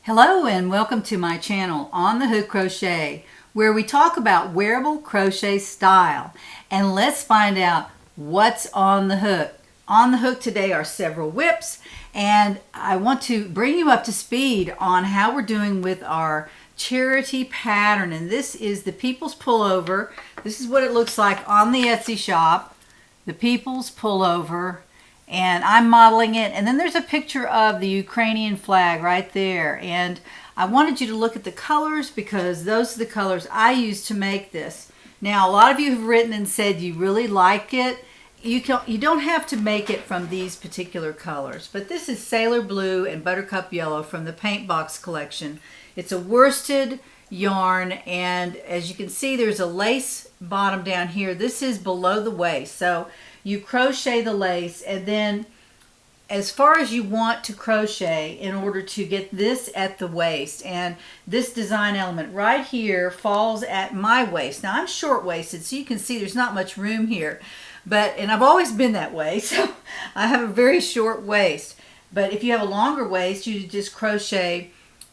Hello and welcome to my channel On the Hook Crochet, where we talk about wearable crochet style. And let's find out what's on the hook. On the hook today are several whips, and I want to bring you up to speed on how we're doing with our charity pattern. And this is the People's Pullover. This is what it looks like on the Etsy shop, the People's Pullover. And I'm modeling it, and then there's a picture of the Ukrainian flag right there. And I wanted you to look at the colors because those are the colors I used to make this. Now, a lot of you have written and said you really like it. You don't have to make it from these particular colors, but this is Sailor Blue and Buttercup Yellow from the Paint Box collection. It's a worsted yarn, and as you can see, there's a lace bottom down here. This is below the waist, so you crochet the lace, and then as far as you want to crochet in order to get this at the waist. And this design element right here falls at my waist. Now I'm short-waisted, so you can see there's not much room here, and I've always been that way, so I have a very short waist. But if you have a longer waist, you just crochet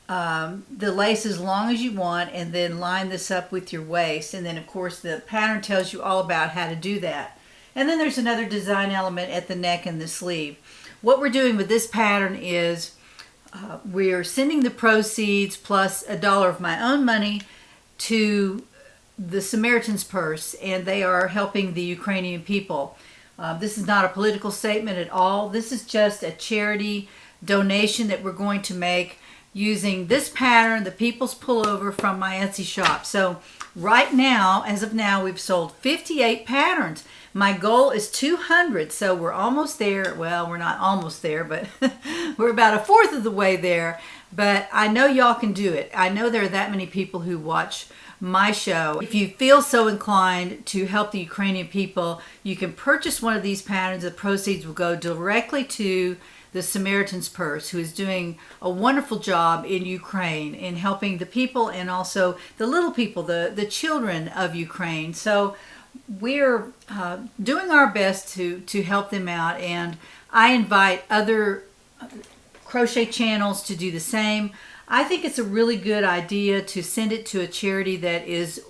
the lace as long as you want, and then line this up with your waist. And then of course the pattern tells you all about how to do that. And then there's another design element at the neck and the sleeve. What we're doing with this pattern is we're sending the proceeds plus $1 of my own money to the Samaritan's Purse, and they are helping the Ukrainian people. This is not a political statement at all. This is just a charity donation that we're going to make using this pattern, the People's Pullover, from my Etsy shop. So right now, as of now, we've sold 58 patterns. My goal is 200, so we're almost there. Well, we're not almost there, but we're about a fourth of the way there. But I know y'all can do it. I know there are that many people who watch my show. If you feel so inclined to help the Ukrainian people, you can purchase one of these patterns. The proceeds will go directly to the Samaritan's Purse, who is doing a wonderful job in Ukraine in helping the people and also the little people, the children of Ukraine. So we're doing our best to help them out, and I invite other crochet channels to do the same. I think it's a really good idea to send it to a charity that is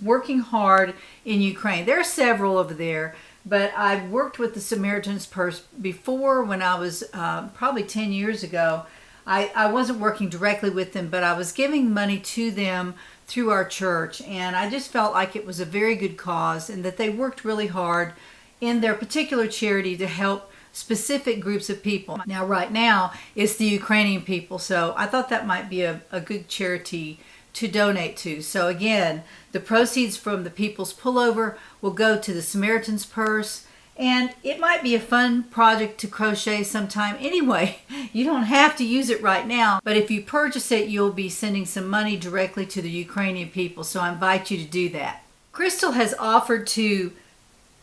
working hard in Ukraine. There are several over there, but I've worked with the Samaritan's Purse before when I was probably 10 years ago. I wasn't working directly with them, but I was giving money to them through our church, and I just felt like it was a very good cause and that they worked really hard in their particular charity to help specific groups of people. Now right now it's the Ukrainian people, so I thought that might be a good charity to donate to. So again, the proceeds from the People's Pullover will go to the Samaritan's Purse, and it might be a fun project to crochet sometime. Anyway, you don't have to use it right now, but if you purchase it, you'll be sending some money directly to the Ukrainian people, so I invite you to do that. Crystal has offered to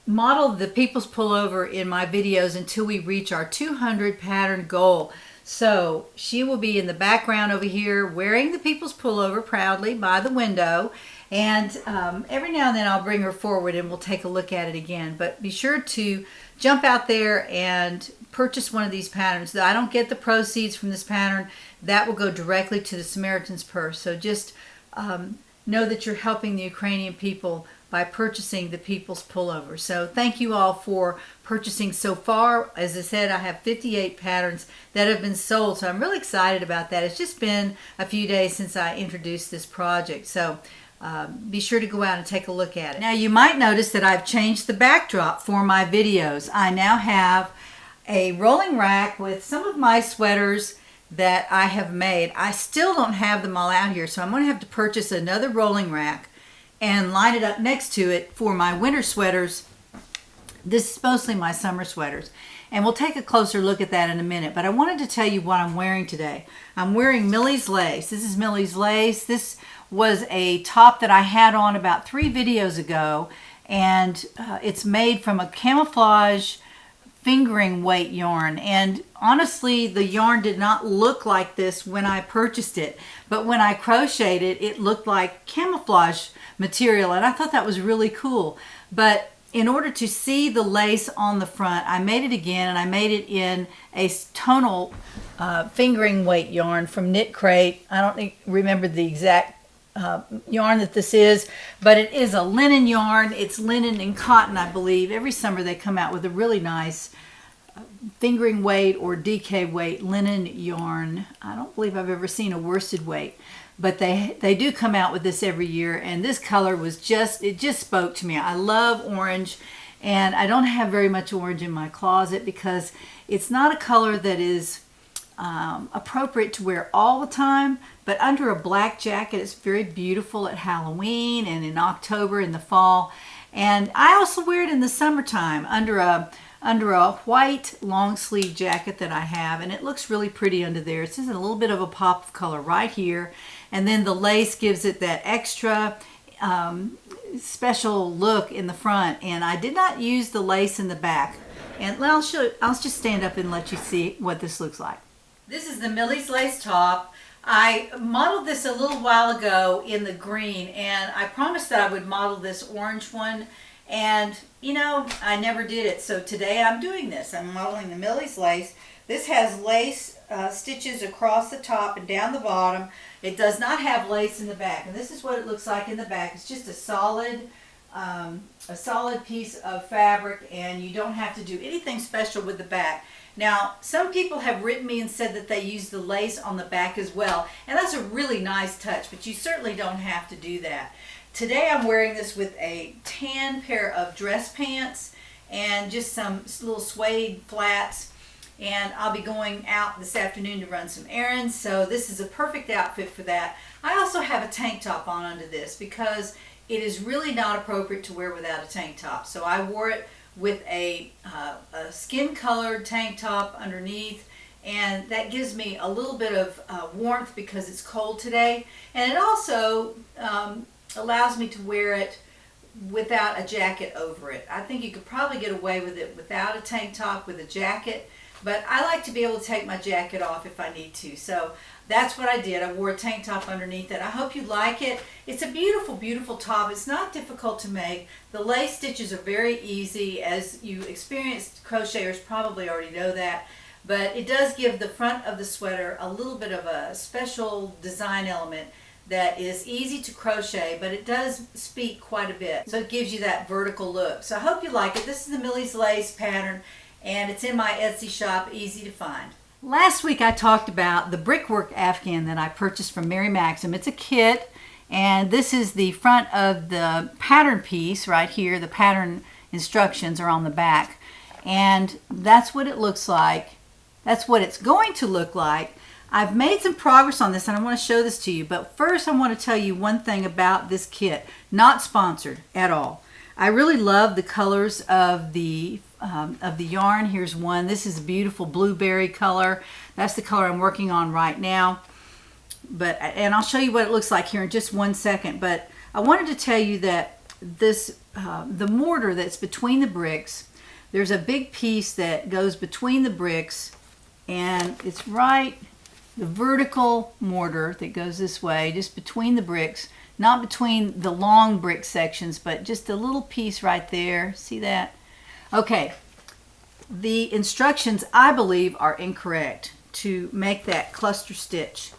model the People's Pullover in my videos until we reach our 200 pattern goal. So she will be in the background over here wearing the People's Pullover proudly by the window, and every now and then I'll bring her forward and we'll take a look at it again. But be sure to jump out there and purchase one of these patterns. I don't get the proceeds from this pattern. That will go directly to the Samaritan's Purse. So just know that you're helping the Ukrainian people by purchasing the People's Pullover. So thank you all for purchasing so far. As I said, I have 58 patterns that have been sold, so I'm really excited about that. It's just been a few days since I introduced this project, so be sure to go out and take a look at it. Now you might notice that I've changed the backdrop for my videos. I now have a rolling rack with some of my sweaters that I have made. I still don't have them all out here, so I'm going to have to purchase another rolling rack and line it up next to it for my winter sweaters. This is mostly my summer sweaters, and we'll take a closer look at that in a minute. But I wanted to tell you what I'm wearing today. I'm wearing Millie's lace. This is Millie's lace. This was a top that I had on about 3 videos ago, and it's made from a camouflage fingering weight yarn, and honestly the yarn did not look like this when I purchased it, but when I crocheted it, it looked like camouflage material, and I thought that was really cool. But in order to see the lace on the front, I made it again, and I made it in a tonal fingering weight yarn from Knit Crate. I don't remember the exact yarn that this is, but it is a linen yarn. It's linen and cotton, I believe. Every summer they come out with a really nice fingering weight or DK weight linen yarn. I don't believe I've ever seen a worsted weight, but they do come out with this every year, and this color was it just spoke to me. I love orange, and I don't have very much orange in my closet because it's not a color that is appropriate to wear all the time, but under a black jacket it's very beautiful at Halloween and in October in the fall. And I also wear it in the summertime under a white long sleeve jacket that I have, and it looks really pretty under there. It's just a little bit of a pop of color right here, and then the lace gives it that extra special look in the front. And I did not use the lace in the back, and I'll just stand up and let you see what this looks like. This is the Millie's lace top. I modeled this a little while ago in the green, and I promised that I would model this orange one, and you know, I never did it. So today I'm doing this. I'm modeling the Millie's lace. This has lace stitches across the top and down the bottom. It does not have lace in the back, and this is what it looks like in the back. It's just a solid piece of fabric, and you don't have to do anything special with the back. Now, some people have written me and said that they use the lace on the back as well, and that's a really nice touch, but you certainly don't have to do that. Today I'm wearing this with a tan pair of dress pants and just some little suede flats, and I'll be going out this afternoon to run some errands, so this is a perfect outfit for that. I also have a tank top on under this because it is really not appropriate to wear without a tank top, so I wore it with a skin colored tank top underneath, and that gives me a little bit of warmth because it's cold today, and it also allows me to wear it without a jacket over it. I think you could probably get away with it without a tank top with a jacket, but I like to be able to take my jacket off if I need to. So that's what I did. I wore a tank top underneath it. I hope you like it. It's a beautiful, beautiful top. It's not difficult to make. The lace stitches are very easy. As you experienced crocheters probably already know that. But it does give the front of the sweater a little bit of a special design element that is easy to crochet, but it does speak quite a bit. So it gives you that vertical look. So I hope you like it. This is the Millie's lace pattern, and it's in my Etsy shop, easy to find. Last week I talked about the Brickwork Afghan that I purchased from Mary Maxim. It's a kit, and this is the front of the pattern piece right here. The pattern instructions are on the back, and that's what it looks like. That's what it's going to look like. I've made some progress on this, and I want to show this to you, but first I want to tell you one thing about this kit. Not sponsored at all. I really love the colors of the yarn. Here's one. This is a beautiful blueberry color. That's the color I'm working on right now. And I'll show you what it looks like here in just 1 second. But I wanted to tell you that this the mortar that's between the bricks, there's a big piece that goes between the bricks, and it's right, the vertical mortar that goes this way, just between the bricks, not between the long brick sections, but just a little piece right there. See that? Okay, the instructions, I believe, are incorrect to make that cluster stitch.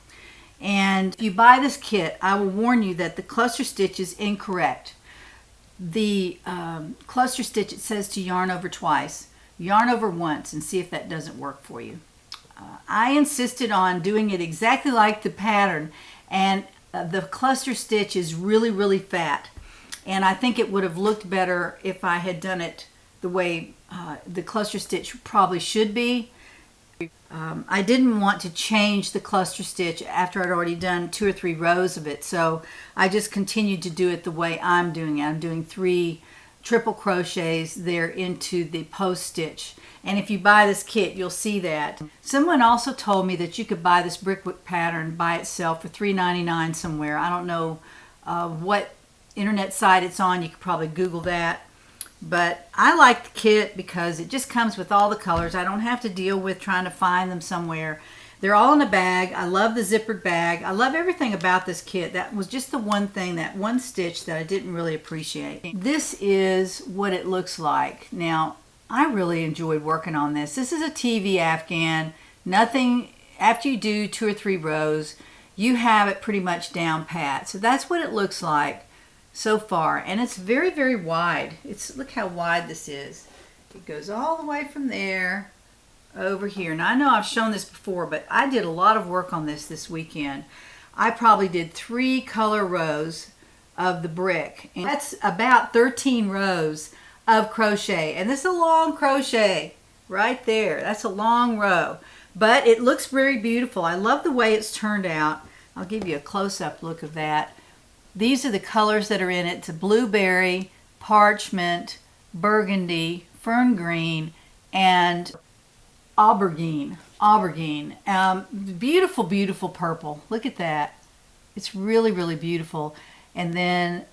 And if you buy this kit, I will warn you that the cluster stitch is incorrect. The cluster stitch, it says to yarn over twice. Yarn over once and see if that doesn't work for you. I insisted on doing it exactly like the pattern, and the cluster stitch is really, really fat. And I think it would have looked better if I had done it the way the cluster stitch probably should be. I didn't want to change the cluster stitch after I'd already done 2 or 3 rows of it, so I just continued to do it the way I'm doing it. I'm doing 3 triple crochets there into the post stitch, and if you buy this kit you'll see that. Someone also told me that you could buy this Brickwork pattern by itself for $3.99 somewhere. I don't know what internet site it's on. You could probably Google that. But I like the kit because it just comes with all the colors. I don't have to deal with trying to find them somewhere. They're all in a bag. I love the zippered bag. I love everything about this kit. That was just the one thing, that one stitch that I didn't really appreciate. This is what it looks like. Now, I really enjoyed working on this. This is a TV Afghan. Nothing, after you do 2 or 3 rows, you have it pretty much down pat. So that's what it looks like so far. And it's very, very wide. Look how wide this is. It goes all the way from there over here. Now, I know I've shown this before, but I did a lot of work on this weekend. I probably did 3 color rows of the brick. And that's about 13 rows of crochet. And this is a long crochet right there. That's a long row. But it looks very beautiful. I love the way it's turned out. I'll give you a close-up look of that. These are the colors that are in it. It's a blueberry, parchment, burgundy, fern green, and aubergine. Beautiful, beautiful purple. Look at that. It's really, really beautiful. And then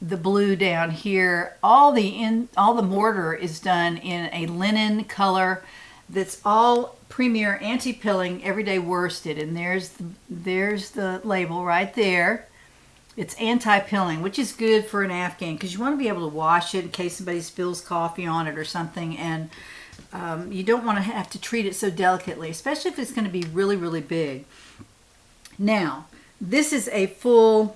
the blue down here. All the mortar is done in a linen color that's all Premier Anti-Pilling Everyday Worsted. And there's the label right there. It's anti-pilling, which is good for an Afghan because you want to be able to wash it in case somebody spills coffee on it or something. And you don't want to have to treat it so delicately, especially if it's going to be really, really big. Now, this is a full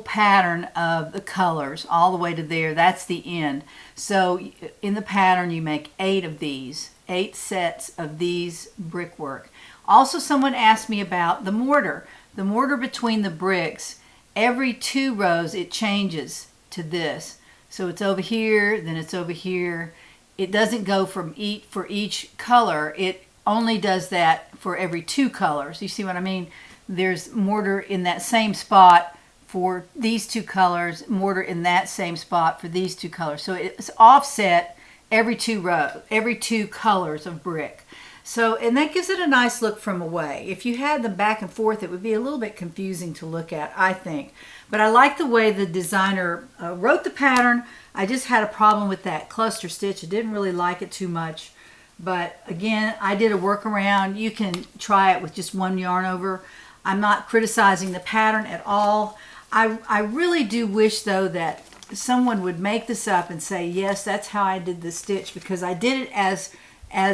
pattern of the colors all the way to there. That's the end. So in the pattern, you make 8 of these, 8 sets of these brickwork. Also, someone asked me about the mortar. The mortar between the bricks, every 2 rows, it changes to this. So it's over here, then it's over here. It doesn't go for each color. It only does that for every 2 colors. You see what I mean? There's mortar in that same spot for these 2 colors, mortar in that same spot for these 2 colors. So it's offset every 2 rows, every 2 colors of brick. So, and that gives it a nice look from away. If you had them back and forth, it would be a little bit confusing to look at, I think. But I like the way the designer wrote the pattern. I just had a problem with that cluster stitch. I didn't really like it too much. But again, I did a workaround. You can try it with just 1 yarn over. I'm not criticizing the pattern at all. I really do wish, though, that someone would make this up and say, yes, that's how I did the stitch, because I did it as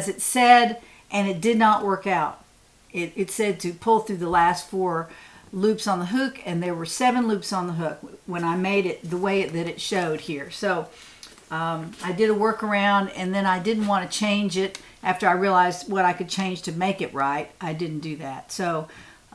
it said, and it did not work out. It said to pull through the last 4 loops on the hook, and there were 7 loops on the hook when I made it the way that it showed here. So I did a workaround, and then I didn't want to change it after I realized what I could change to make it right. I didn't do that. So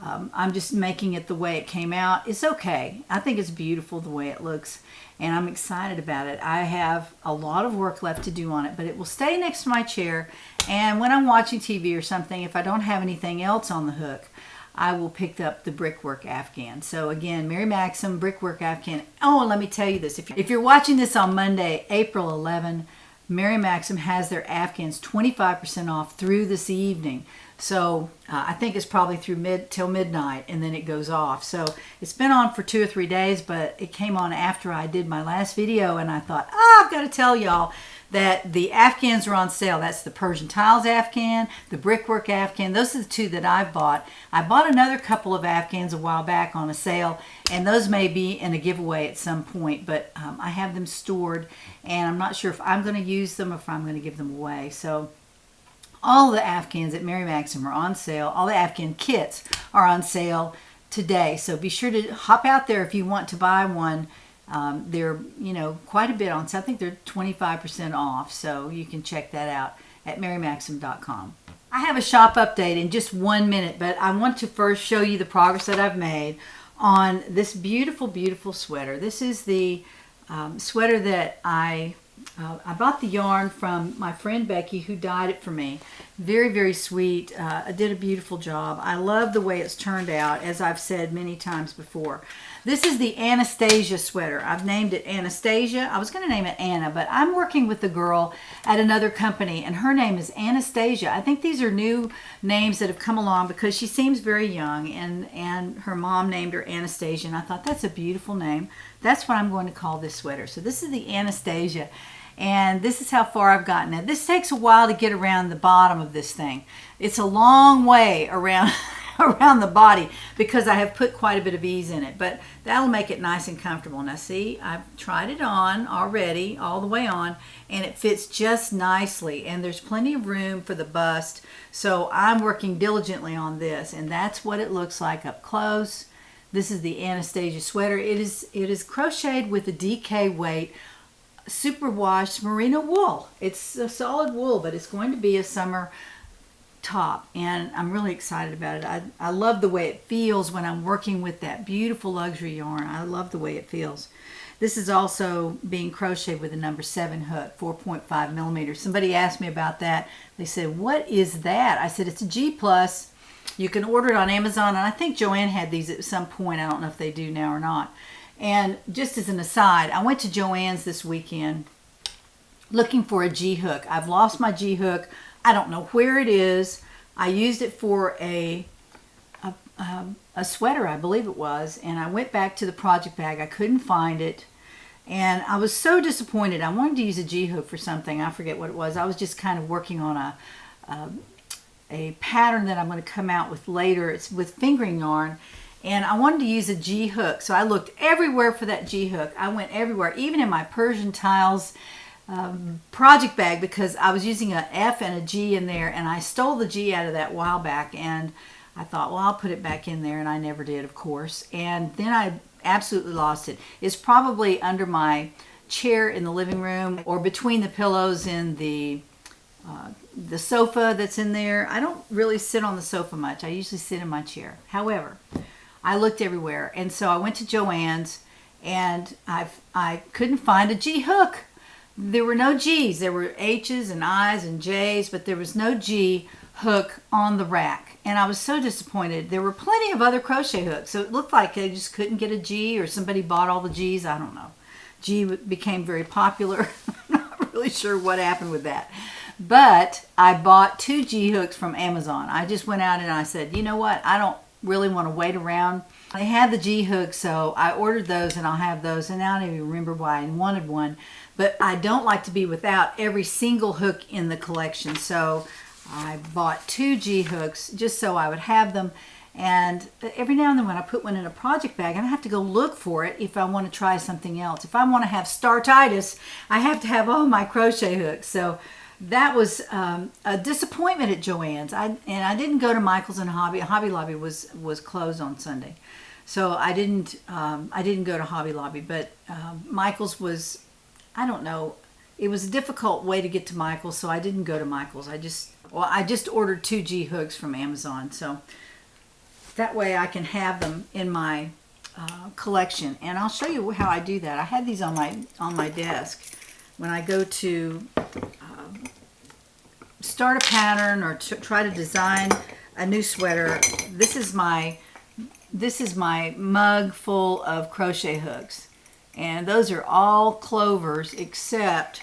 I'm just making it the way it came out. It's okay. I think it's beautiful the way it looks, and I'm excited about it. I have a lot of work left to do on it, but it will stay next to my chair, and when I'm watching TV or something, if I don't have anything else on the hook, I will pick up the Brickwork Afghan. So again, Mary Maxim, Brickwork Afghan. Oh, and let me tell you this. If you're watching this on Monday, April 11, Mary Maxim has their Afghans 25% off through this evening. So I think it's probably through till midnight, and then it goes off. So it's been on for 2 or 3 days, but it came on after I did my last video, and I thought, I've got to tell y'all that the Afghans are on sale. That's the Persian Tiles Afghan, the Brickwork Afghan. Those are the 2 that I've bought. I bought another couple of Afghans a while back on a sale, and those may be in a giveaway at some point, but I have them stored, and I'm not sure if I'm going to use them or if I'm going to give them away. So all the Afghans at Mary Maxim are on sale. All the Afghan kits are on sale today. So be sure to hop out there if you want to buy one. They're, quite a bit on sale. I think they're 25% off. So you can check that out at marymaxim.com. I have a shop update in just 1 minute, but I want to first show you the progress that I've made on this beautiful, beautiful sweater. This is the sweater that I bought the yarn from my friend Becky, who dyed it for me. Very, very sweet. Did a beautiful job. I love the way it's turned out, as I've said many times before. This is the Anastasia sweater. I've named it Anastasia. I was going to name it Anna, but I'm working with a girl at another company, and her name is Anastasia. I think these are new names that have come along because she seems very young, and her mom named her Anastasia, and I thought that's a beautiful name. That's what I'm going to call this sweater. So this is the Anastasia. And this is how far I've gotten. Now this takes a while to get around the bottom of this thing. It's a long way around around the body because I have put quite a bit of ease in it, but that'll make it nice and comfortable. Now see, I've tried it on already, all the way on, and it fits just nicely, and there's plenty of room for the bust, so I'm working diligently on this, and that's what it looks like up close. This is the Anastasia sweater. It is crocheted with a DK weight SuperWash Merino Wool. It's a solid wool, but it's going to be a summer top, and I'm really excited about it. I love the way it feels when I'm working with that beautiful luxury yarn. I love the way it feels. This is also being crocheted with a number 7 hook, 4.5 millimeters. Somebody asked me about that. They said, what is that? I said, it's a G+. You can order it on Amazon, and I think Joanne had these at some point. I don't know if they do now or not. And just as an aside, I went to Joann's this weekend looking for a G hook. I've lost my G hook. I don't know where it is. I used it for a sweater, I believe it was, and I went back to the project bag. I couldn't find it, and I was so disappointed. I wanted to use a G hook for something. I forget what it was. I was just kind of working on a pattern that I'm going to come out with later. It's with fingering yarn, and I wanted to use a G hook, so I looked everywhere for that G hook. I went everywhere, even in my Persian tiles project bag, because I was using an F and a G in there, and I stole the G out of that a while back, and I thought, well, I'll put it back in there, and I never did, of course, and then I absolutely lost it. It's probably under my chair in the living room or between the pillows in the sofa that's in there. I don't really sit on the sofa much. I usually sit in my chair. However, I looked everywhere, and so I went to Joann's, and I couldn't find a G hook. There were no G's. There were H's and I's and J's, but there was no G hook on the rack. And I was so disappointed. There were plenty of other crochet hooks, so it looked like I just couldn't get a G, or somebody bought all the G's. I don't know. G became very popular. I'm not really sure what happened with that. But I bought 2 G hooks from Amazon. I just went out and I said, you know what? I don't really want to wait around. They had the G hooks, so I ordered those, and I'll have those. And now I don't even remember why I wanted one. But I don't like to be without every single hook in the collection. So I bought 2 G hooks just so I would have them. And every now and then when I put one in a project bag, I have to go look for it if I want to try something else. If I want to have startitis, I have to have all my crochet hooks. So that was a disappointment at Joann's. And I didn't go to Michael's and Hobby Lobby was closed on Sunday. So I didn't go to Hobby Lobby, but Michael's was, I don't know, it was a difficult way to get to Michael's, so I didn't go to Michael's. I just ordered 2 G hooks from Amazon, so that way I can have them in my collection. And I'll show you how I do that. I had these on my desk when I go to start a pattern or try to design a new sweater. This is my mug full of crochet hooks. And those are all clovers except,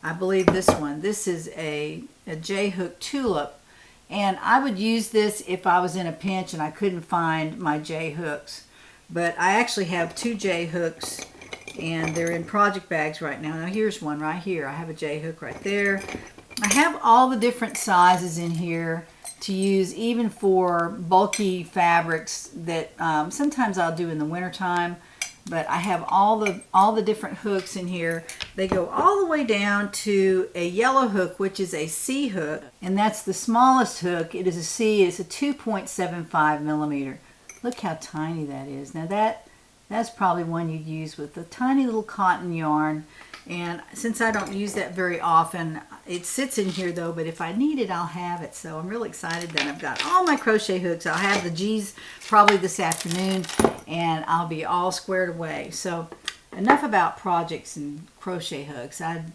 I believe, this one. This is a J-hook tulip. And I would use this if I was in a pinch and I couldn't find my J-hooks. But I actually have 2 J-hooks, and they're in project bags right now. Now here's one right here. I have a J-hook right there. I have all the different sizes in here to use, even for bulky fabrics that sometimes I'll do in the wintertime. But I have all the different hooks in here. They go all the way down to a yellow hook, which is a C hook, and that's the smallest hook. It is a C. It's a 2.75 millimeter. Look how tiny that is. Now that's probably one you'd use with a tiny little cotton yarn. And since I don't use that very often, it sits in here though, but if I need it, I'll have it. So I'm really excited that I've got all my crochet hooks. I'll have the G's probably this afternoon, and I'll be all squared away. So enough about projects and crochet hooks. I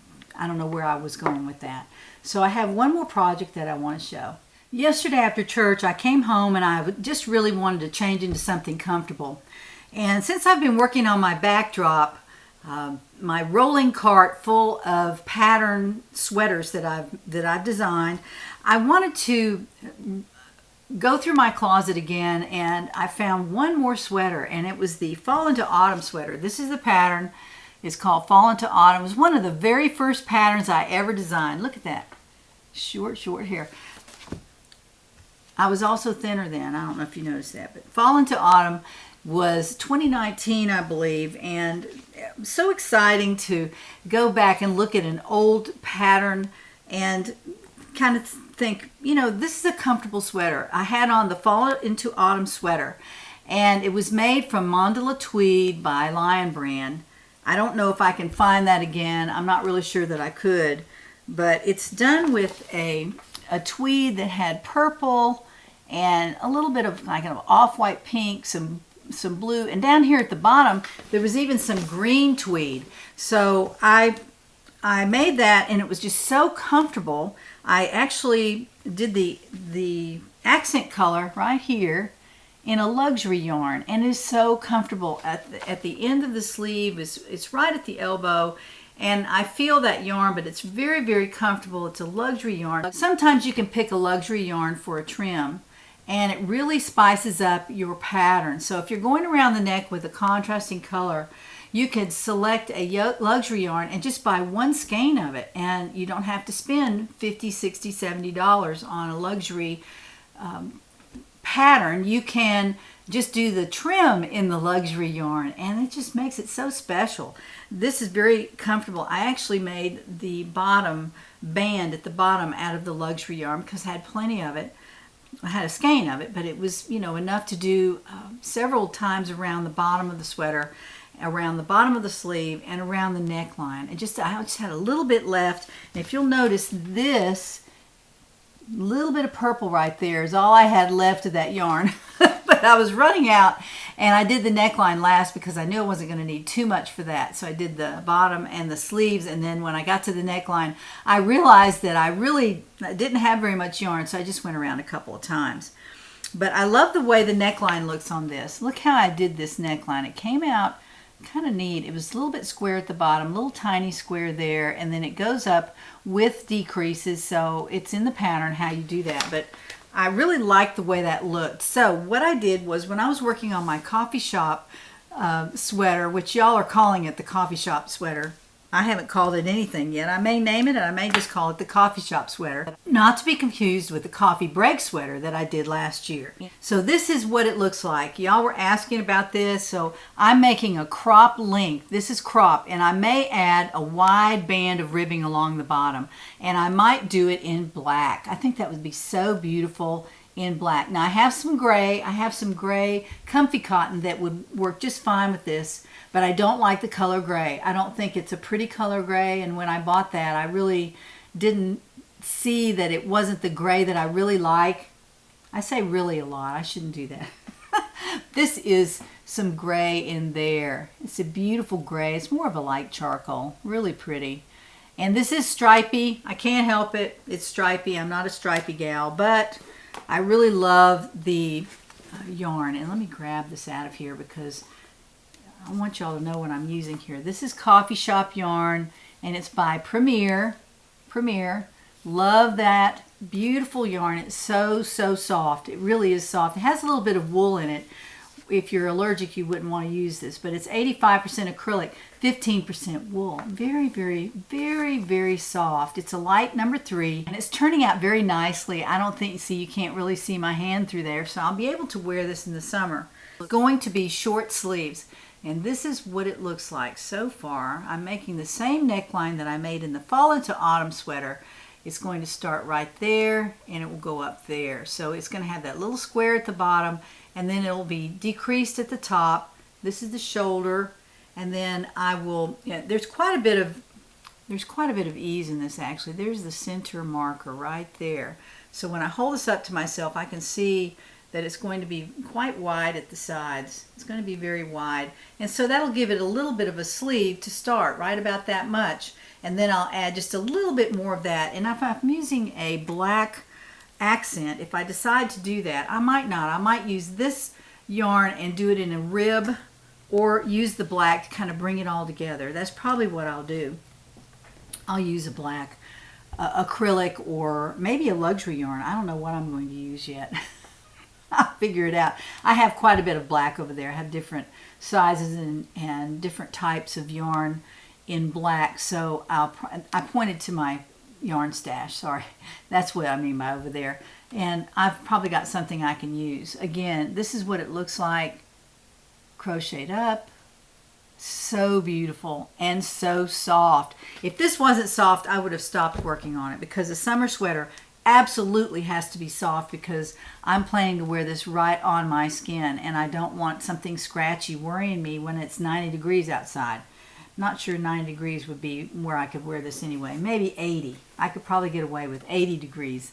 don't know where I was going with that. So I have one more project that I want to show. Yesterday after church, I came home and I just really wanted to change into something comfortable. And since I've been working on my backdrop, my rolling cart full of pattern sweaters that I've designed, I wanted to go through my closet again, and I found one more sweater, and it was the Fall into Autumn sweater. This is the pattern, It's called Fall into Autumn. It was one of the very first patterns I ever designed. Look at that. Short hair. I was also thinner then. I don't know if you noticed that. But Fall into Autumn was 2019, I believe. And so exciting to go back and look at an old pattern and kind of think, you know, this is a comfortable sweater. I had on the Fall into Autumn sweater. And it was made from Mandala Tweed by Lion Brand. I don't know if I can find that again. I'm not really sure that I could. But it's done with a tweed that had purple and a little bit of like an off-white pink, some blue. And down here at the bottom, there was even some green tweed. So I made that, and it was just so comfortable. I actually did the accent color right here in a luxury yarn, and it is so comfortable. At the end of the sleeve, it's right at the elbow, and I feel that yarn, but it's very, very comfortable. It's a luxury yarn. Sometimes you can pick a luxury yarn for a trim, and it really spices up your pattern. So if you're going around the neck with a contrasting color, you could select a luxury yarn and just buy one skein of it, and you don't have to spend $50, $60, $70 on a luxury pattern. You can just do the trim in the luxury yarn, and it just makes it so special. This is very comfortable. I actually made the bottom band at the bottom out of the luxury yarn because I had plenty of it. I had a skein of it, but it was, you know, enough to do several times around the bottom of the sweater, around the bottom of the sleeve, and around the neckline. And I just had a little bit left. And if you'll notice, this little bit of purple right there is all I had left of that yarn. But I was running out, and I did the neckline last because I knew I wasn't going to need too much for that. So I did the bottom and the sleeves, and then when I got to the neckline, I realized that I really didn't have very much yarn, so I just went around a couple of times. But I love the way the neckline looks on this. Look how I did this neckline. It came out kind of neat. It was a little bit square at the bottom, a little tiny square there, and then it goes up with decreases, so it's in the pattern how you do that. But I really liked the way that looked. So what I did was, when I was working on my coffee shop sweater, which y'all are calling it the coffee shop sweater, I haven't called it anything yet. I may name it, and I may just call it the coffee shop sweater. Not to be confused with the coffee break sweater that I did last year. So this is what it looks like. Y'all were asking about this, so I'm making a crop length. This is crop, and I may add a wide band of ribbing along the bottom, and I might do it in black. I think that would be so beautiful in black. Now I have some gray. I have some gray comfy cotton that would work just fine with this, but I don't like the color gray. I don't think it's a pretty color gray, and when I bought that, I really didn't see that it wasn't the gray that I really like. I say really a lot. I shouldn't do that. This is some gray in there. It's a beautiful gray. It's more of a light charcoal. Really pretty. And this is stripy. I can't help it. It's stripy. I'm not a stripy gal, but I really love the yarn. And let me grab this out of here because I want y'all to know what I'm using here. This is coffee shop yarn, and it's by Premier. Love that. Beautiful yarn. It's so soft. It really is soft. It has a little bit of wool in it. If you're allergic, you wouldn't want to use this, but it's 85% acrylic, 15% wool. Very soft. It's a light number 3, and it's turning out very nicely. I don't think, see, you can't really see my hand through there, so I'll be able to wear this in the summer. It's going to be short sleeves, and this is what it looks like so far. I'm making the same neckline that I made in the Fall into Autumn sweater. It's going to start right there, and it will go up there. So it's going to have that little square at the bottom, and then it will be decreased at the top. This is the shoulder, and then I will, there's quite a bit of ease in this actually. There's the center marker right there. So when I hold this up to myself, I can see that it's going to be quite wide at the sides. It's going to be very wide. And so that'll give it a little bit of a sleeve to start, right about that much. And then I'll add just a little bit more of that. And if I'm using a black accent, if I decide to do that, I might not. I might use this yarn and do it in a rib, or use the black to kind of bring it all together. That's probably what I'll do. I'll use a black acrylic, or maybe a luxury yarn. I don't know what I'm going to use yet. I'll figure it out. I have quite a bit of black over there. I have different sizes and different types of yarn in black. So I pointed to my yarn stash. Sorry, that's what I mean by over there. And I've probably got something I can use. Again, this is what it looks like crocheted up. So beautiful and so soft. If this wasn't soft, I would have stopped working on it, because a summer sweater absolutely has to be soft, because I'm planning to wear this right on my skin, and I don't want something scratchy worrying me when it's 90 degrees outside. Not sure 90 degrees would be where I could wear this anyway. Maybe 80. I could probably get away with 80 degrees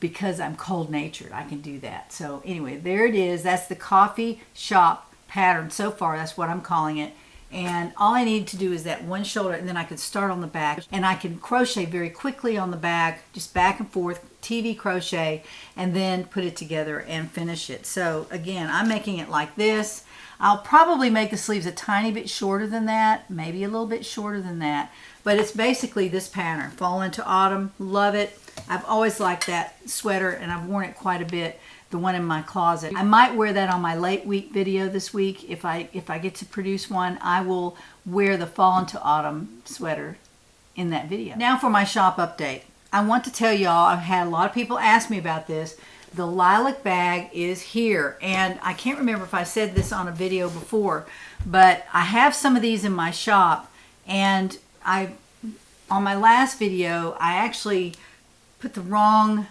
because I'm cold-natured. I can do that. So anyway, there it is. That's the coffee shop pattern so far. That's what I'm calling it. And all I need to do is that one shoulder, and then I can start on the back, and I can crochet very quickly on the back, just back and forth, TV crochet, and then put it together and finish it. So again, I'm making it like this. I'll probably make the sleeves a tiny bit shorter than that, maybe a little bit shorter than that, but it's basically this pattern. Fall into autumn, love it. I've always liked that sweater, and I've worn it quite a bit. The one in my closet. I might wear that on my late week video this week. If I get to produce one, I will wear the fall into autumn sweater in that video. Now for my shop update. I want to tell y'all, I've had a lot of people ask me about this. The lilac bag is here, and I can't remember if I said this on a video before, but I have some of these in my shop, and on my last video I actually put the wrong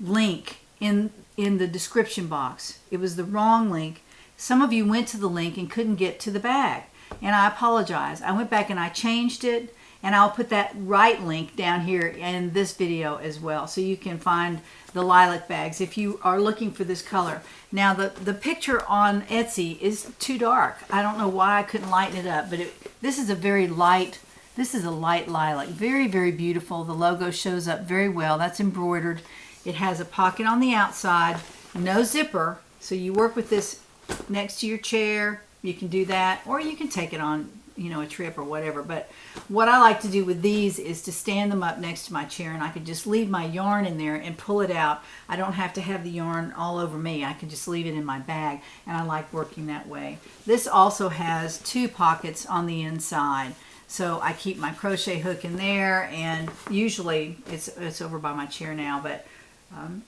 link in the description box. It was the wrong link. Some of you went to the link and couldn't get to the bag, and I apologize. I went back and I changed it, and I'll put that right link down here in this video as well, so you can find the lilac bags if you are looking for this color. Now the picture on Etsy is too dark. I don't know why I couldn't lighten it up, but this is a very light, this is a light lilac. Very, very beautiful. The logo shows up very well. That's embroidered. It has a pocket on the outside, no zipper, so you work with this next to your chair. You can do that, or you can take it on, you know, a trip or whatever. But what I like to do with these is to stand them up next to my chair, and I can just leave my yarn in there and pull it out. I don't have to have the yarn all over me. I can just leave it in my bag, and I like working that way. This also has two pockets on the inside. So I keep my crochet hook in there, and usually it's over by my chair now, but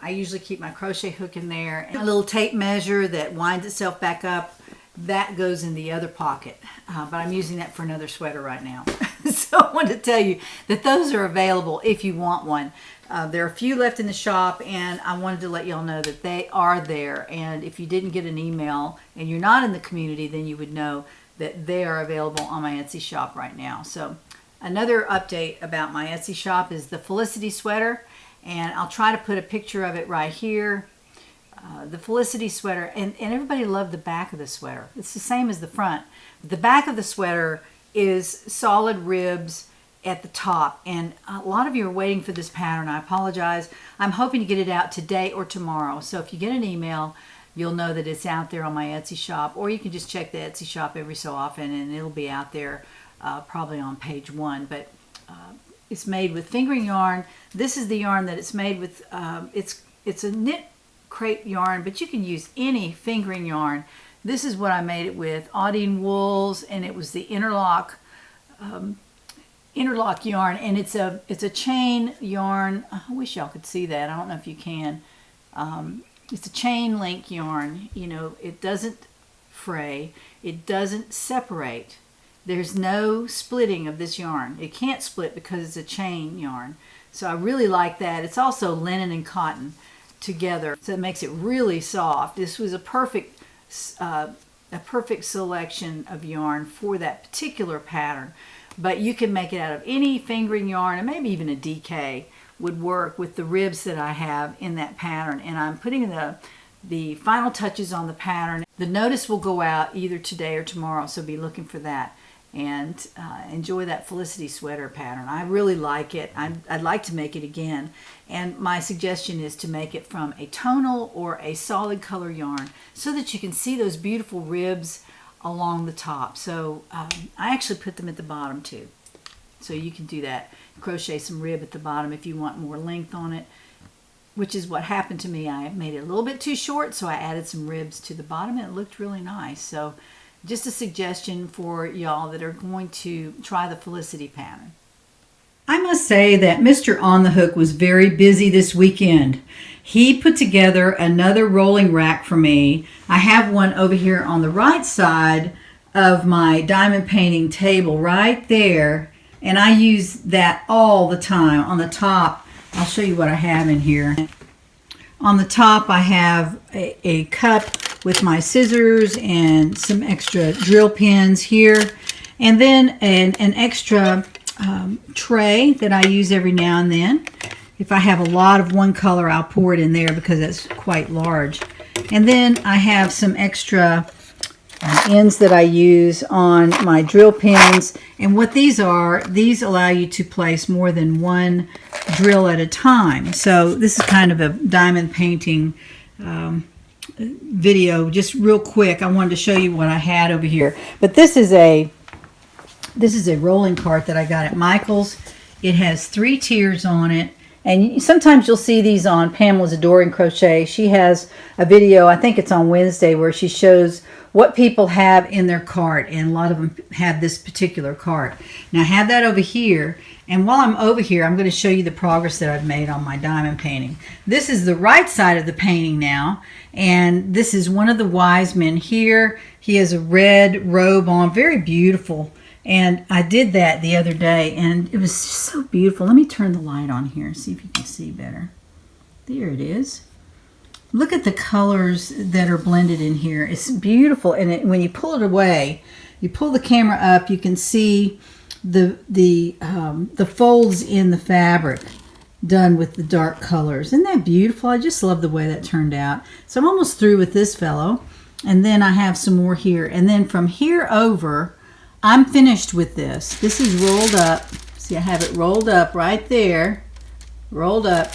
I usually keep my crochet hook in there. And a little tape measure that winds itself back up, that goes in the other pocket. But I'm using that for another sweater right now. So I want to tell you that those are available if you want one. There are a few left in the shop, and I wanted to let y'all know that they are there. And if you didn't get an email and you're not in the community, then you would know that they are available on my Etsy shop right now. So another update about my Etsy shop is the Felicity sweater. And I'll try to put a picture of it right here. The Felicity sweater, and everybody loved the back of the sweater. It's the same as the front. The back of the sweater is solid ribs at the top, and a lot of you are waiting for this pattern. I apologize. I'm hoping to get it out today or tomorrow. So if you get an email, you'll know that it's out there on my Etsy shop, or you can just check the Etsy shop every so often, and it'll be out there probably on page 1. But it's made with fingering yarn. This is the yarn that it's made with. It's a knit crepe yarn, but you can use any fingering yarn. This is what I made it with, Audine wools, and it was the interlock yarn, and it's a chain yarn. I wish y'all could see that. I don't know if you can. It's a chain link yarn. You know, it doesn't fray. It doesn't separate. There's no splitting of this yarn. It can't split because it's a chain yarn. So I really like that. It's also linen and cotton together, so it makes it really soft. This was a perfect selection of yarn for that particular pattern. But you can make it out of any fingering yarn, and maybe even a DK would work with the ribs that I have in that pattern. And I'm putting the final touches on the pattern. The notice will go out either today or tomorrow, so be looking for that. And enjoy that Felicity sweater pattern. I really like it. I'd like to make it again. And my suggestion is to make it from a tonal or a solid color yarn so that you can see those beautiful ribs along the top. So I actually put them at the bottom too. So you can do that. Crochet some rib at the bottom if you want more length on it. which is what happened to me. I made it a little bit too short, so I added some ribs to the bottom, and it looked really nice. So just a suggestion for y'all that are going to try the Felicity pattern. I must say that Mr. On the Hook was very busy this weekend. He put together another rolling rack for me. I have one over here on the right side of my diamond painting table right there, and I use that all the time. On the top, I'll show you what I have in here. On the top, I have a cup with my scissors and some extra drill pins here, and then an extra tray that I use every now and then. If I have a lot of one color, I'll pour it in there because it's quite large. And then I have some extra ends that I use on my drill pins. And what these are, these allow you to place more than one drill at a time. So this is kind of a diamond painting video. Just real quick, I wanted to show you what I had over here. But this is a rolling cart that I got at Michael's. It has 3 tiers on it. And sometimes you'll see these on Pamela's Adoring Crochet. She has a video, I think it's on Wednesday, where she shows what people have in their cart. And a lot of them have this particular cart. Now I have that over here. And while I'm over here, I'm going to show you the progress that I've made on my diamond painting. This is the right side of the painting now. And this is one of the wise men here. He has a red robe on, very beautiful. And I did that the other day, and it was just so beautiful. Let me turn the light on here and see if you can see better. There it is. Look at the colors that are blended in here. It's beautiful, and when you pull it away, you pull the camera up, you can see the folds in the fabric done with the dark colors. Isn't that beautiful? I just love the way that turned out. So I'm almost through with this fellow, and then I have some more here. And then from here over, I'm finished with this. This is rolled up. See, I have it rolled up right there. Rolled up.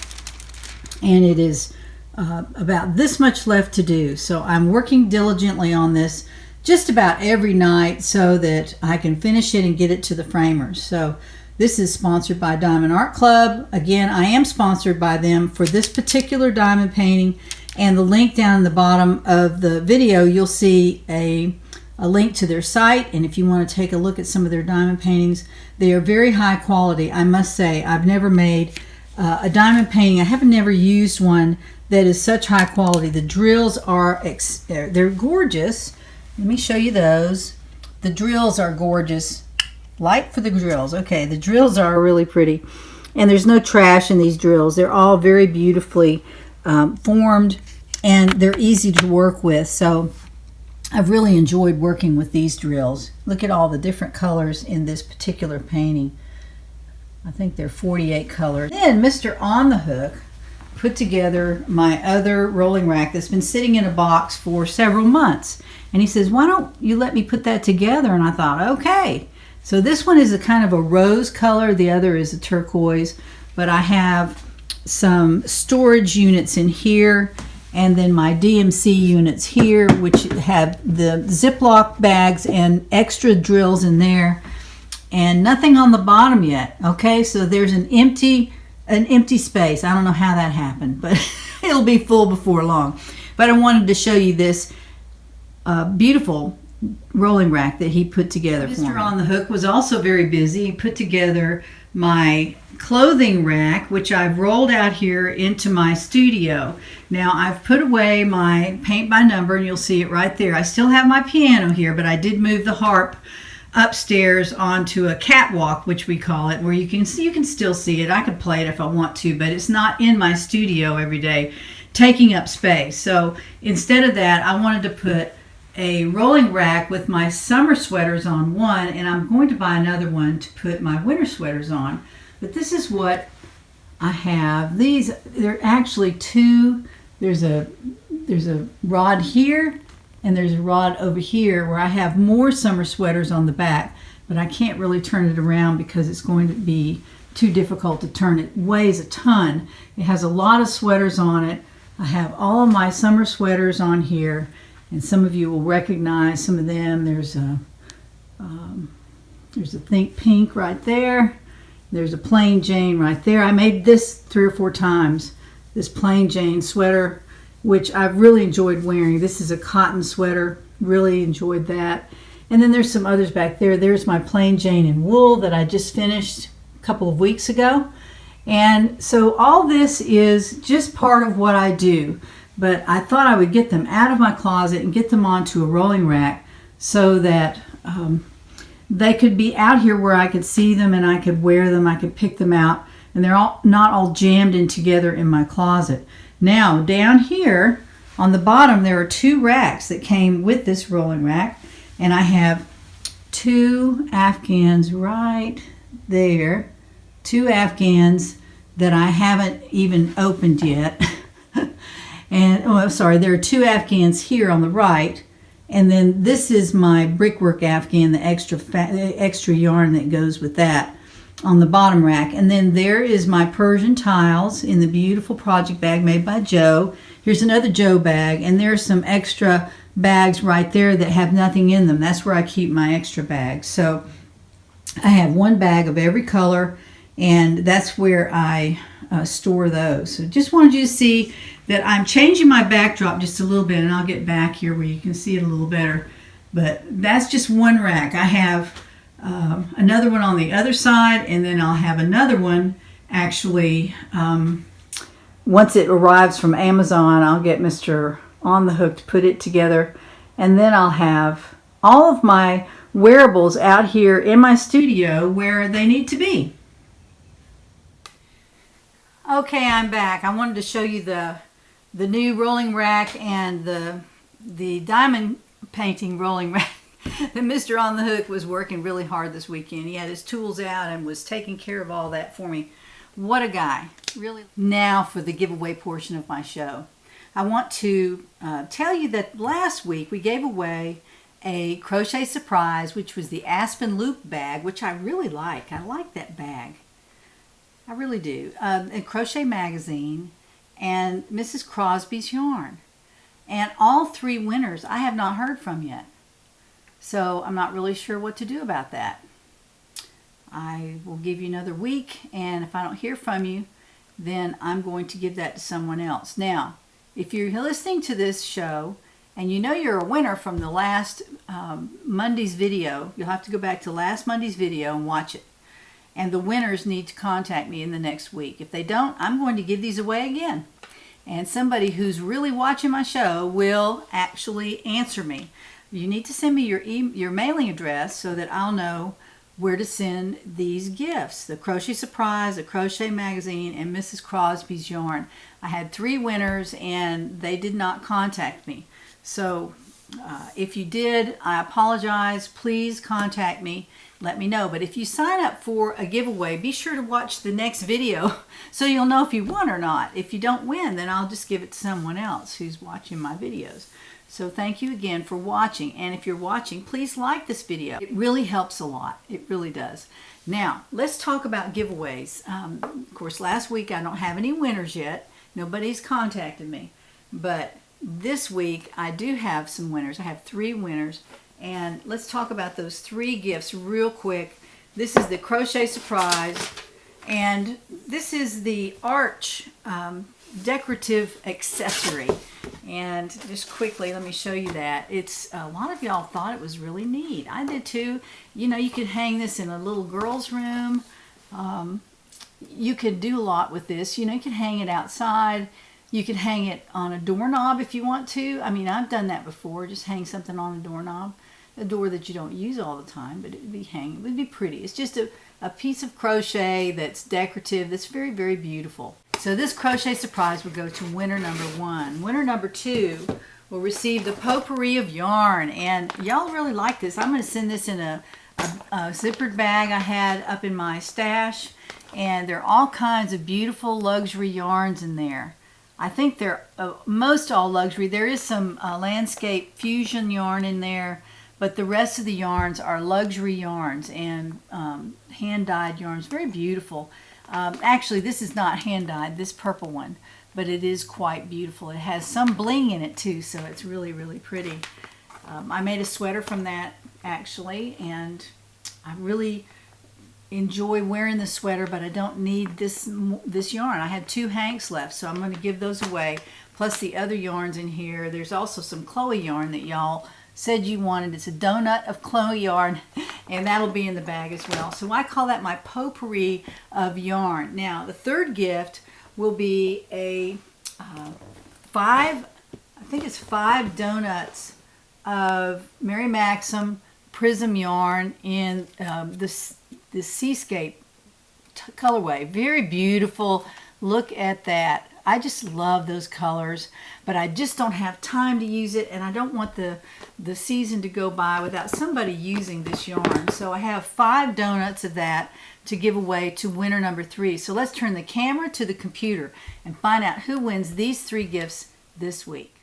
And it is about this much left to do. So I'm working diligently on this just about every night so that I can finish it and get it to the framers. So this is sponsored by Diamond Art Club. Again, I am sponsored by them for this particular diamond painting. And the link down in the bottom of the video, you'll see a link to their site, and if you want to take a look at some of their diamond paintings, they are very high quality. I must say, I've never made a diamond painting. I have never used one that is such high quality. The drills are, they're gorgeous. Let me show you those. The drills are gorgeous. Light for the drills. Okay, the drills are really pretty. And there's no trash in these drills. They're all very beautifully formed, and they're easy to work with. So I've really enjoyed working with these drills. Look at all the different colors in this particular painting. I think they're 48 colors. Then Mr. On the Hook put together my other rolling rack that's been sitting in a box for several months. And he says, why don't you let me put that together? And I thought, okay. So this one is a kind of a rose color. The other is a turquoise. But I have some storage units in here, and then my DMC units here, which have the Ziploc bags and extra drills in there, and nothing on the bottom yet. Okay, so there's an empty space. I don't know how that happened, but it'll be full before long. But I wanted to show you this beautiful rolling rack that he put together for me. Mr. On the Hook was also very busy. He put together my clothing rack, which I've rolled out here into my studio. Now I've put away my paint by number, and you'll see it right there. I still have my piano here, but I did move the harp upstairs onto a catwalk, which we call it, where you can still see it. I could play it if I want to, but it's not in my studio every day, taking up space. So instead of that, I wanted to put a rolling rack with my summer sweaters on one, and I'm going to buy another one to put my winter sweaters on. But this is what I have. These, they're actually two. There's a rod here, and there's a rod over here where I have more summer sweaters on the back, but I can't really turn it around because it's going to be too difficult to turn. It weighs a ton. It has a lot of sweaters on it. I have all of my summer sweaters on here, and some of you will recognize some of them. There's a Think Pink right there. There's a Plain Jane right there. I made this 3 or 4 times, this plain Jane sweater, which I've really enjoyed wearing. This is a cotton sweater, really enjoyed that. And then there's some others back there. There's my plain Jane in wool that I just finished a couple of weeks ago. And so all this is just part of what I do, but I thought I would get them out of my closet and get them onto a rolling rack so that they could be out here where I could see them and I could wear them, I could pick them out, and they're not all jammed in together in my closet. Now down here on the bottom there are 2 racks that came with this rolling rack, and I have 2 Afghans right there, 2 Afghans that I haven't even opened yet. And oh, sorry, there are 2 Afghans here on the right, and then this is my Brickwork Afghan, the extra yarn that goes with that on the bottom rack. And then there is my Persian tiles in the beautiful project bag made by Joe. Here's another Joe bag, and there's some extra bags right there that have nothing in them. That's where I keep my extra bags. So I have 1 bag of every color, and that's where I store those. So just wanted you to see that I'm changing my backdrop just a little bit, and I'll get back here where you can see it a little better. But that's just 1 rack. I have another one on the other side, and then I'll have another one actually once it arrives from Amazon. I'll get Mr. On the Hook to put it together, and then I'll have all of my wearables out here in my studio where they need to be. Okay, I'm back. I wanted to show you the new rolling rack and the diamond painting rolling rack that Mr. On the Hook was working really hard this weekend. He had his tools out and was taking care of all that for me. What a guy, really. Now for the giveaway portion of my show. I want to tell you that last week we gave away a crochet surprise, which was the Aspen Loop bag, which I really like. I like that bag. I really do. A crochet magazine and Mrs. Crosby's yarn. And all 3 winners I have not heard from yet. So I'm not really sure what to do about that. I will give you another week, and if I don't hear from you, then I'm going to give that to someone else. Now, if you're listening to this show and you know you're a winner from the last Monday's video, you'll have to go back to last Monday's video and watch it. And the winners need to contact me in the next week. If they don't, I'm going to give these away again. And somebody who's really watching my show will actually answer me. You need to send me your mailing address so that I'll know where to send these gifts. The Crochet Surprise, the Crochet Magazine, and Mrs. Crosby's yarn. I had 3 winners and they did not contact me. So if you did, I apologize. Please contact me. Let me know. But if you sign up for a giveaway, be sure to watch the next video so you'll know if you won or not. If you don't win, then I'll just give it to someone else who's watching my videos. So thank you again for watching. And if you're watching, please like this video. It really helps a lot. It really does. Now, let's talk about giveaways. Of course, last week I don't have any winners yet. Nobody's contacted me. But this week I do have some winners. I have 3 winners. And let's talk about those 3 gifts real quick. This is the Crochet Surprise, and this is the Arch decorative accessory. And just quickly, let me show you that. It's a lot of y'all thought it was really neat. I did too. You know, you could hang this in a little girl's room. You could do a lot with this. You know, you could hang it outside. You could hang it on a doorknob if you want to. I mean, I've done that before. Just hang something on a doorknob. A door that you don't use all the time, but it would be hanging. It would be pretty. It's just a piece of crochet that's decorative, that's very, very beautiful. So this crochet surprise will go to winner number 1. Winner number 2 will receive the potpourri of yarn, and y'all really like this. I'm going to send this in a zippered bag I had up in my stash, and there are all kinds of beautiful luxury yarns in there. I think they're most all luxury. There is some landscape fusion yarn in there, but the rest of the yarns are luxury yarns and hand-dyed yarns. Very beautiful. Actually, this is not hand-dyed, this purple one, but it is quite beautiful. It has some bling in it too, so it's really, really pretty. I made a sweater from that, actually, and I really enjoy wearing the sweater, but I don't need this yarn. I have 2 hanks left, so I'm going to give those away, plus the other yarns in here. There's also some Chloe yarn that y'all said you wanted. It's a donut of Chloe yarn, and that'll be in the bag as well. So I call that my potpourri of yarn. Now, the third gift will be a 5 donuts of Mary Maxim Prism yarn in the Seascape colorway. Very beautiful. Look at that. I just love those colors, but I just don't have time to use it, and I don't want the season to go by without somebody using this yarn. So I have 5 donuts of that to give away to winner number 3. So let's turn the camera to the computer and find out who wins these 3 gifts this week.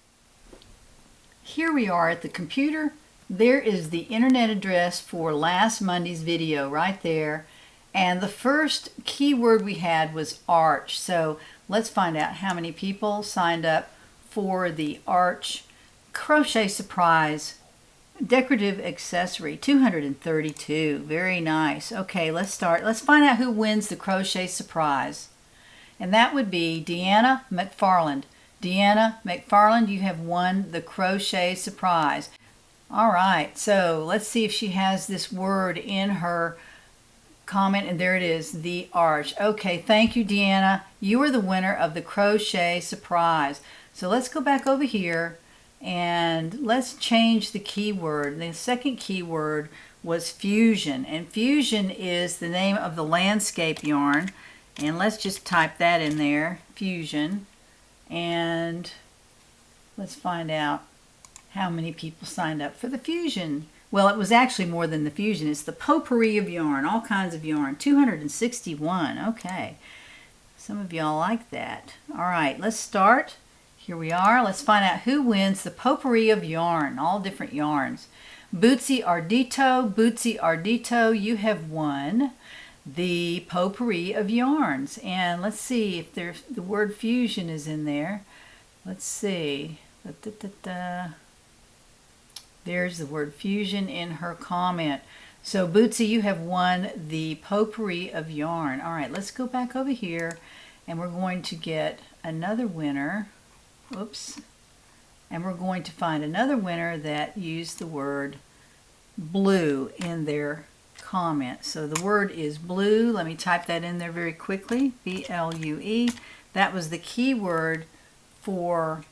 Here we are at the computer. There is the internet address for last Monday's video right there. And the first keyword we had was arch. So let's find out how many people signed up for the Arch Crochet Surprise Decorative Accessory. 232. Very nice. Okay, let's start. Let's find out who wins the Crochet Surprise. And that would be Deanna McFarland. Deanna McFarland, you have won the Crochet Surprise. All right, so let's see if she has this word in her comment, and there it is, the arch. Okay, thank you, Deanna. You are the winner of the Crochet Surprise. So let's go back over here and let's change the keyword. The second keyword was fusion, and fusion is the name of the landscape yarn. And let's just type that in there, fusion, and let's find out how many people signed up for the fusion. Well, it was actually more than the fusion. It's the potpourri of yarn, all kinds of yarn. 261. Okay. Some of y'all like that. All right, let's start. Here we are. Let's find out who wins the potpourri of yarn, all different yarns. Bootsy Ardito, you have won the potpourri of yarns. And let's see if the word fusion is in there. Let's see. There's the word fusion in her comment. So Bootsy, you have won the potpourri of yarn. All right, let's go back over here, and we're going to get another winner. Oops. And we're going to find another winner that used the word blue in their comment. So the word is blue. Let me type that in there very quickly. B-L-U-E. That was the keyword for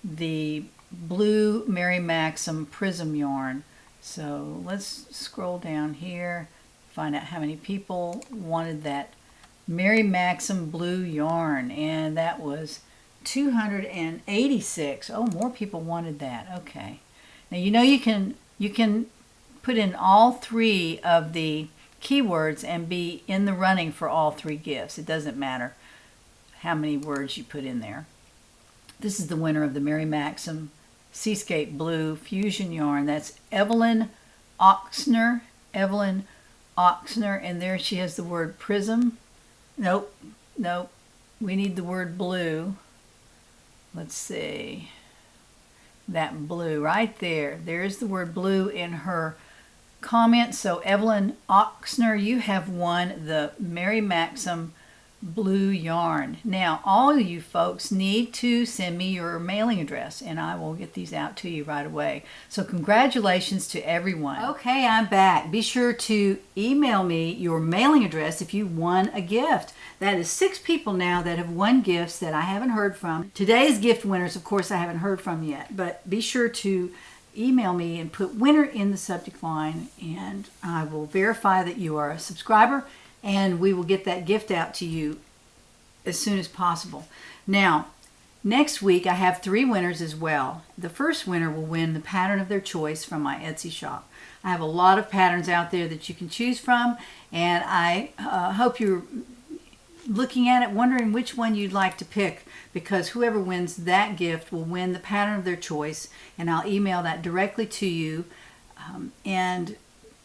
the blue Mary Maxim Prism yarn. So let's scroll down here, find out how many people wanted that Mary Maxim blue yarn, and that was 286. Oh, more people wanted that. Okay. Now you know you can put in all 3 of the keywords and be in the running for all 3 gifts. It doesn't matter how many words you put in there. This is the winner of the Mary Maxim Seascape Blue Fusion yarn. That's Evelyn Oxner. Evelyn Oxner, and there she has the word prism. Nope. We need the word blue. Let's see. That blue right there. There's the word blue in her comment. So Evelyn Oxner, you have won the Mary Maxim blue yarn. Now all of you folks need to send me your mailing address, and I will get these out to you right away. So congratulations to everyone. Okay, I'm back. Be sure to email me your mailing address if you won a gift. That is 6 people now that have won gifts that I haven't heard from. Today's gift winners, of course, I haven't heard from yet, but be sure to email me and put winner in the subject line, and I will verify that you are a subscriber, and we will get that gift out to you as soon as possible. Now, next week I have 3 winners as well. The first winner will win the pattern of their choice from my Etsy shop. I have a lot of patterns out there that you can choose from, and I hope you're looking at it wondering which one you'd like to pick, because whoever wins that gift will win the pattern of their choice, and I'll email that directly to you. And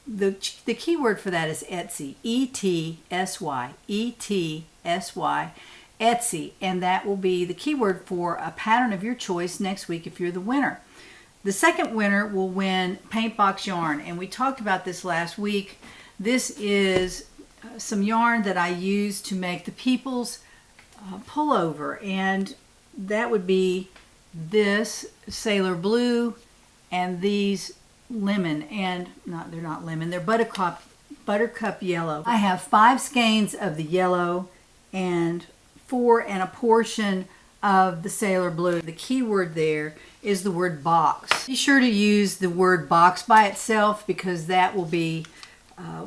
the keyword for that is Etsy, E-T-S-Y, E-T-S-Y, Etsy, and that will be the keyword for a pattern of your choice next week if you're the winner. The second winner will win paint box yarn, and we talked about this last week. This is some yarn that I use to make the people's pullover, and that would be this Sailor Blue and these lemon, and they're not lemon, they're buttercup yellow. I have 5 skeins of the yellow and 4 and a portion of the Sailor Blue. The key word there is the word box. Be sure to use the word box by itself, because that will be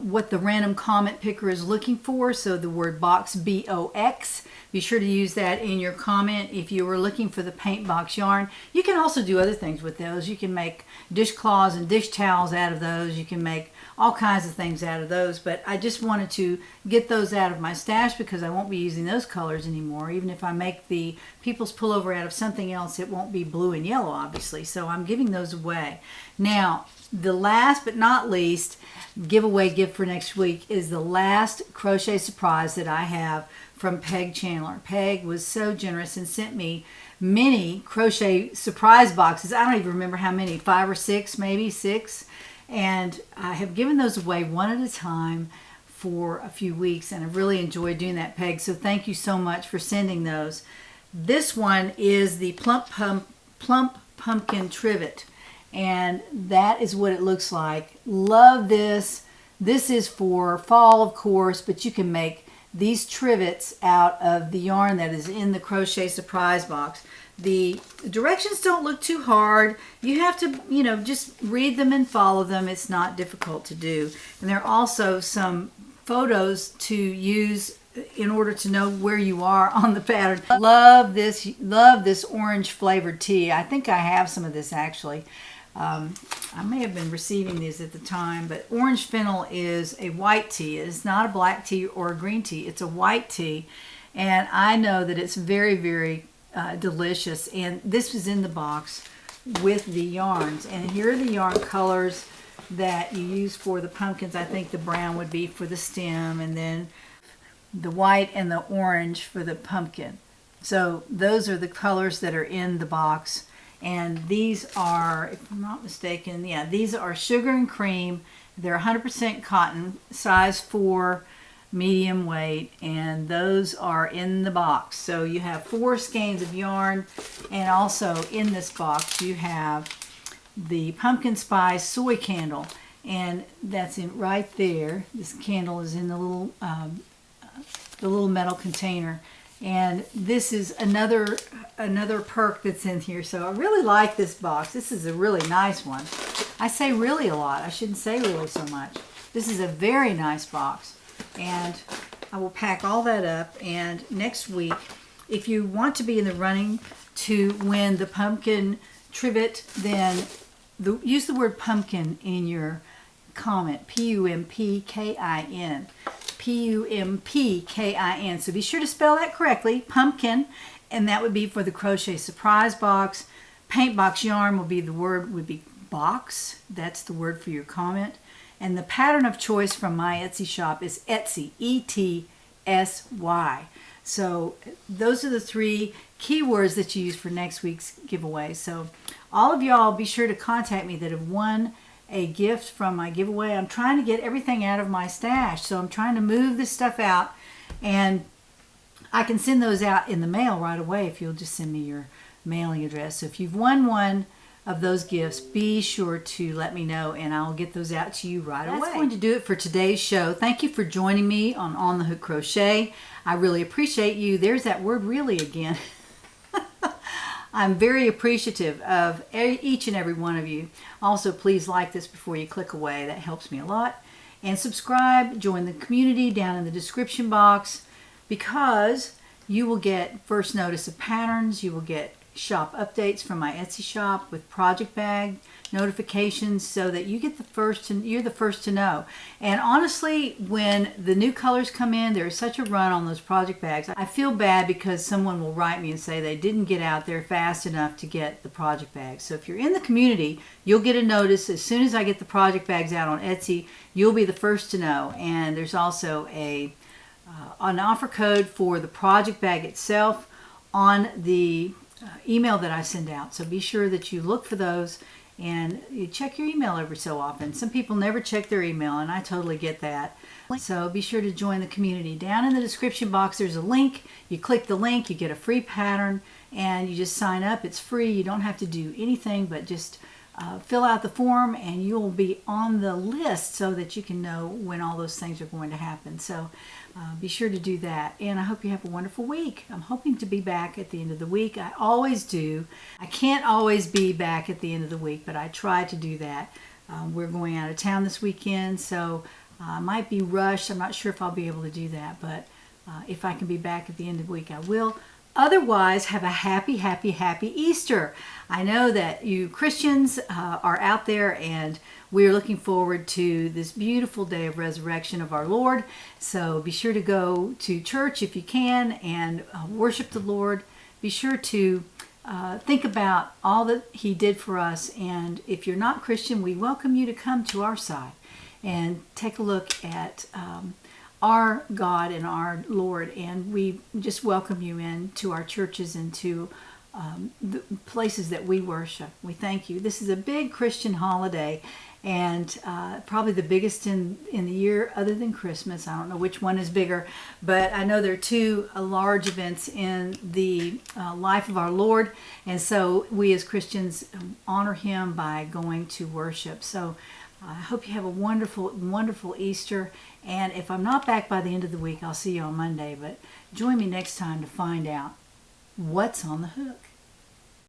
what the random comment picker is looking for. So the word box, B-O-X, be sure to use that in your comment. If you were looking for the paint box yarn, you can also do other things with those. You can make dishcloths and dish towels out of those. You can make all kinds of things out of those, but I just wanted to get those out of my stash because I won't be using those colors anymore. Even if I make the people's pullover out of something else, it won't be blue and yellow, obviously, so I'm giving those away. Now, the last but not least giveaway gift for next week is the last crochet surprise that I have from Peg Chandler. Peg was so generous and sent me many crochet surprise boxes. I don't even remember how many, 5 or 6, maybe 6. And I have given those away one at a time for a few weeks, and I've really enjoyed doing that, Peg. So thank you so much for sending those. This one is the Plump Pumpkin Trivet, and that is what it looks like. Love this. This is for fall, of course, but you can make these trivets out of the yarn that is in the crochet surprise box. The directions don't look too hard. You have to, just read them and follow them. It's not difficult to do. And there are also some photos to use in order to know where you are on the pattern. Love this orange flavored tea. I think I have some of this actually. I may have been receiving these at the time, but orange fennel is a white tea. It's not a black tea or a green tea. It's a white tea, and I know that it's very, very delicious. And this was in the box with the yarns, and here are the yarn colors that you use for the pumpkins. I think the brown would be for the stem, and then the white and the orange for the pumpkin. So those are the colors that are in the box. And these are, if I'm not mistaken, yeah, these are sugar and cream. They're 100% cotton, size 4, medium weight, and those are in the box. So you have 4 skeins of yarn, and also in this box you have the pumpkin spice soy candle, and that's in right there. This candle is in the little metal container. And this is another perk that's in here. So I really like this box. This is a really nice one. I say really a lot. I shouldn't say really so much. This is a very nice box. And I will pack all that up. And next week, if you want to be in the running to win the pumpkin trivet, then use the word pumpkin in your comment. P-U-M-P-K-I-N. P-U-M-P-K-I-N. So be sure to spell that correctly, pumpkin, and that would be for the crochet surprise box. Paint box yarn would be box. That's the word for your comment. And the pattern of choice from my Etsy shop is Etsy, E-T-S-Y. So those are the 3 keywords that you use for next week's giveaway. So all of y'all be sure to contact me that have won a gift from my giveaway. I'm trying to get everything out of my stash, so I'm trying to move this stuff out, and I can send those out in the mail right away if you'll just send me your mailing address. So if you've won one of those gifts, be sure to let me know, and I'll get those out to you right away. That's going to do it for today's show. Thank you for joining me on the Hook Crochet. I really appreciate you. There's that word really again. I'm very appreciative of each and every one of you. Also, please like this before you click away. That helps me a lot. And subscribe, join the community down in the description box, because you will get first notice of patterns. You will get shop updates from my Etsy shop with project bag notifications, so that you get you're the first to know. And honestly, when the new colors come in, there's such a run on those project bags. I feel bad because someone will write me and say they didn't get out there fast enough to get the project bags. So if you're in the community, you'll get a notice as soon as I get the project bags out on Etsy. You'll be the first to know. And there's also an offer code for the project bag itself on the email that I send out. So be sure that you look for those and you check your email every so often. Some people never check their email, and I totally get that. So be sure to join the community. Down in the description box there's a link. You click the link, you get a free pattern, and you just sign up. It's free. You don't have to do anything but just fill out the form, and you'll be on the list so that you can know when all those things are going to happen. So be sure to do that, and I hope you have a wonderful week. I'm hoping to be back at the end of the week. I always do. I can't always be back at the end of the week, but I try to do that. We're going out of town this weekend, so I might be rushed. I'm not sure if I'll be able to do that, but if I can be back at the end of the week, I will. Otherwise, have a happy, happy, happy Easter. I know that you Christians are out there, and we're looking forward to this beautiful day of resurrection of our Lord. So be sure to go to church if you can and worship the Lord. Be sure to think about all that He did for us. And if you're not Christian, we welcome you to come to our side and take a look at our God and our Lord, and we just welcome you in to our churches and to the places that we worship. We thank you. This is a big Christian holiday, and probably the biggest in the year other than Christmas. I don't know which one is bigger, but I know there are two large events in the life of our Lord, and so we as Christians honor Him by going to worship. So I hope you have a wonderful, wonderful Easter. And if I'm not back by the end of the week, I'll see you on Monday. But join me next time to find out what's on the hook.